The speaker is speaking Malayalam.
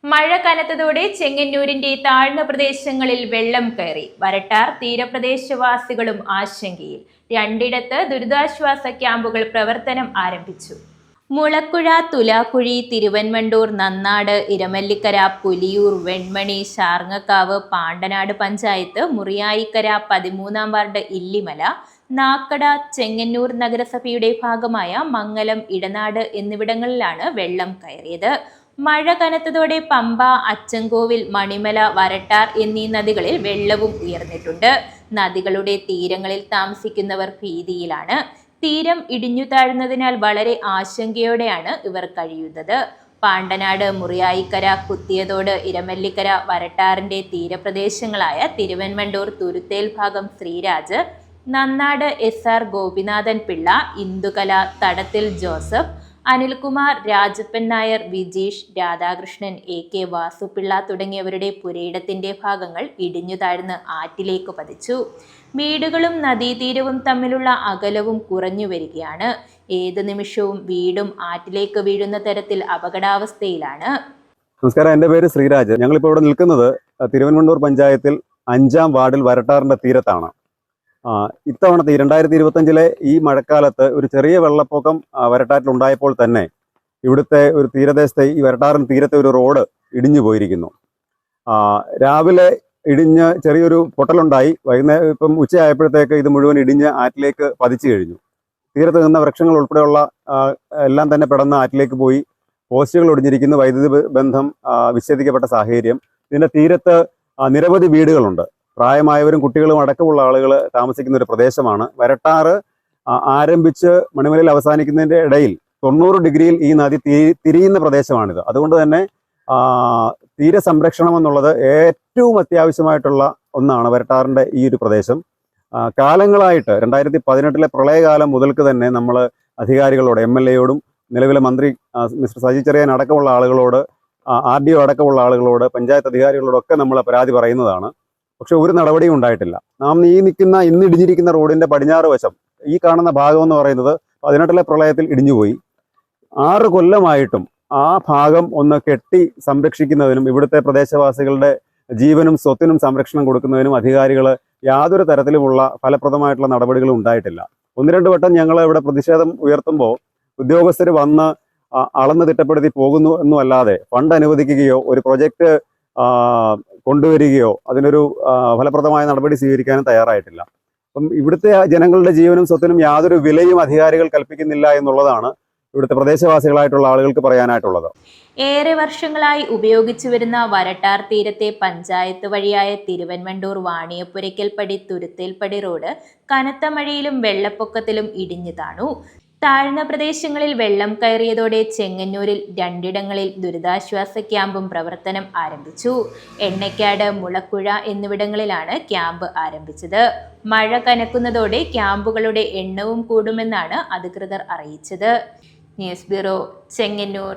മഴ കനത്തതോടെ ചെങ്ങന്നൂരിന്റെ താഴ്ന്ന പ്രദേശങ്ങളിൽ വെള്ളം കയറി. വരട്ടാർ തീരപ്രദേശവാസികളും ആശങ്കയിൽ. രണ്ടിടത്ത് ദുരിതാശ്വാസ ക്യാമ്പുകൾ പ്രവർത്തനം ആരംഭിച്ചു. മുളക്കുഴ, തുലാക്കുഴി, തിരുവൻവണ്ടൂർ, നന്നാട്, ഇരമല്ലിക്കര, പുലിയൂർ, വെൺമണി, ശാർങ്ങക്കാവ്, പാണ്ടനാട് പഞ്ചായത്ത്, മുറിയായിക്കര, 13-ാം വാർഡ്, ഇല്ലിമല, നാക്കട, ചെങ്ങന്നൂർ നഗരസഭയുടെ ഭാഗമായ മംഗലം, ഇടനാട് എന്നിവിടങ്ങളിലാണ് വെള്ളം കയറിയത്. മഴ കനത്തതോടെ പമ്പ, അച്ചൻകോവിൽ, മണിമല, വരട്ടാർ എന്നീ നദികളിൽ വെള്ളവും ഉയർന്നിട്ടുണ്ട്. നദികളുടെ തീരങ്ങളിൽ താമസിക്കുന്നവർ ഭീതിയിലാണ്. തീരം ഇടിഞ്ഞു താഴുന്നതിനാൽ വളരെ ആശങ്കയോടെയാണ് ഇവർ കഴിയുന്നത്. പാണ്ടനാട്, മുറിയായിക്കര, കുത്തിയതോട്, ഇരമല്ലിക്കര, വരട്ടാറിന്റെ തീരപ്രദേശങ്ങളായ തിരുവൻവണ്ടൂർ, തുരുത്തേൽ ഭാഗം ശ്രീരാജ്, നന്നാട് SR ഗോപിനാഥൻ പിള്ള, ഇന്ദുകല, തടത്തിൽ ജോസഫ്, അനിൽകുമാർ, രാജപ്പൻ നായർ, വിജീഷ്, രാധാകൃഷ്ണൻ, AK വാസുപിള്ള തുടങ്ങിയവരുടെ പുരയിടത്തിന്റെ ഭാഗങ്ങൾ ഇടിഞ്ഞു താഴ്ന്ന് ആറ്റിലേക്ക് പതിച്ചു. വീടുകളും നദീതീരവും തമ്മിലുള്ള അകലവും കുറഞ്ഞു വരികയാണ്. ഏത് നിമിഷവും വീടും ആറ്റിലേക്ക് വീഴുന്ന തരത്തിൽ അപകടാവസ്ഥയിലാണ്. നമസ്കാരം, എൻ്റെ പേര് ശ്രീരാജ്. ഞങ്ങളിപ്പോൾ ഇവിടെ നിൽക്കുന്നത് തിരുവൻവണ്ടൂർ പഞ്ചായത്തിൽ 5-ാം വാർഡിൽ വരട്ടാറിന്റെ തീരത്താണ്. ഇത്തവണ 2025 ഈ മഴക്കാലത്ത് ഒരു ചെറിയ വെള്ളപ്പൊക്കം വരട്ടാറ്റിൽ ഉണ്ടായപ്പോൾ തന്നെ ഇവിടുത്തെ ഒരു തീരദേശത്തെ ഈ വരട്ടാറിന് തീരത്തെ ഒരു റോഡ് ഇടിഞ്ഞു പോയിരിക്കുന്നു. രാവിലെ ഇടിഞ്ഞ് ചെറിയൊരു പൊട്ടലുണ്ടായി. വൈകുന്നേരം ഇപ്പം ഉച്ചയായപ്പോഴത്തേക്ക് ഇത് മുഴുവൻ ഇടിഞ്ഞ് ആറ്റിലേക്ക് പതിച്ചു കഴിഞ്ഞു. തീരത്ത് നിന്ന വൃക്ഷങ്ങൾ ഉൾപ്പെടെയുള്ള എല്ലാം തന്നെ പെടന്ന് ആറ്റിലേക്ക് പോയി. പോസ്റ്റുകൾ ഒടിഞ്ഞിരിക്കുന്നു. വൈദ്യുതി ബന്ധം വിച്ഛേദിക്കപ്പെട്ട സാഹചര്യം. ഇതിൻ്റെ തീരത്ത് നിരവധി വീടുകളുണ്ട്. പ്രായമായവരും കുട്ടികളും അടക്കമുള്ള ആളുകൾ താമസിക്കുന്ന ഒരു പ്രദേശമാണ്. വരട്ടാറ് ആരംഭിച്ച് മണിമലയിൽ അവസാനിക്കുന്നതിൻ്റെ ഇടയിൽ 90 ഡിഗ്രിയിൽ ഈ നദി തിരിയുന്ന പ്രദേശമാണിത്. അതുകൊണ്ട് തന്നെ തീരസംരക്ഷണം എന്നുള്ളത് ഏറ്റവും അത്യാവശ്യമായിട്ടുള്ള ഒന്നാണ് വരട്ടാറിൻ്റെ ഈ ഒരു പ്രദേശം. കാലങ്ങളായിട്ട് 2018 പ്രളയകാലം മുതൽക്ക് തന്നെ നമ്മൾ അധികാരികളോട്, MLA-യോടും നിലവിലെ മന്ത്രി മിസ്റ്റർ സജി ചെറിയാൻ അടക്കമുള്ള ആളുകളോട്, RDO അടക്കമുള്ള ആളുകളോട്, പഞ്ചായത്ത് അധികാരികളോടൊക്കെ നമ്മൾ പരാതി പറയുന്നതാണ്. പക്ഷെ ഒരു നടപടിയും ഉണ്ടായിട്ടില്ല. നാം ഇന്ന് ഇടിഞ്ഞിരിക്കുന്ന റോഡിന്റെ പടിഞ്ഞാറ് വശം, ഈ കാണുന്ന ഭാഗം എന്ന് പറയുന്നത് 18 പ്രളയത്തിൽ ഇടിഞ്ഞുപോയി. 6 കൊല്ലമായിട്ടും ആ ഭാഗം ഒന്ന് കെട്ടി സംരക്ഷിക്കുന്നതിനും ഇവിടുത്തെ പ്രദേശവാസികളുടെ ജീവനും സ്വത്തിനും സംരക്ഷണം കൊടുക്കുന്നതിനും അധികാരികൾ യാതൊരു തരത്തിലുമുള്ള ഫലപ്രദമായിട്ടുള്ള നടപടികളും ഉണ്ടായിട്ടില്ല. 1-2 വട്ടം ഞങ്ങൾ ഇവിടെ പ്രതിഷേധം ഉയർത്തുമ്പോൾ ഉദ്യോഗസ്ഥർ വന്ന് അളന്ന് തിട്ടപ്പെടുത്തി പോകുന്നു എന്നുമല്ലാതെ ഫണ്ട് അനുവദിക്കുകയോ ഒരു പ്രൊജക്റ്റ് കൊണ്ടുവരികയോ അതിനൊരു ഫലപ്രദമായ നടപടി സ്വീകരിക്കാനും തയ്യാറായിട്ടില്ല. അപ്പം ഇവിടുത്തെ ജനങ്ങളുടെ ജീവനും സ്വത്തിനും യാതൊരു വിലയും അധികാരികൾ കൽപ്പിക്കുന്നില്ല എന്നുള്ളതാണ് ഇവിടുത്തെ പ്രദേശവാസികളായിട്ടുള്ള ആളുകൾക്ക് പറയാനായിട്ടുള്ളത്. ഏറെ വർഷങ്ങളായി ഉപയോഗിച്ചു വരുന്ന വരട്ടാർ തീരത്തെ പഞ്ചായത്ത് വഴിയായ തിരുവൻവണ്ടൂർ വാണിയപ്പുരയ്ക്കൽപ്പടി തുരുത്തേൽപ്പടി റോഡ് കനത്ത മഴയിലും വെള്ളപ്പൊക്കത്തിലും ഇടിഞ്ഞു താണു. താഴ്ന്ന പ്രദേശങ്ങളിൽ വെള്ളം കയറിയതോടെ ചെങ്ങന്നൂരിൽ 2ഇടങ്ങളിൽ ദുരിതാശ്വാസ ക്യാമ്പും പ്രവർത്തനം ആരംഭിച്ചു. എണ്ണക്കാട്, മുളക്കുഴ എന്നിവിടങ്ങളിലാണ് ക്യാമ്പ് ആരംഭിച്ചത്. മഴ കനക്കുന്നതോടെ ക്യാമ്പുകളുടെ എണ്ണവും കൂടുമെന്നാണ് അധികൃതർ അറിയിച്ചത്. News bureau, Chengannur.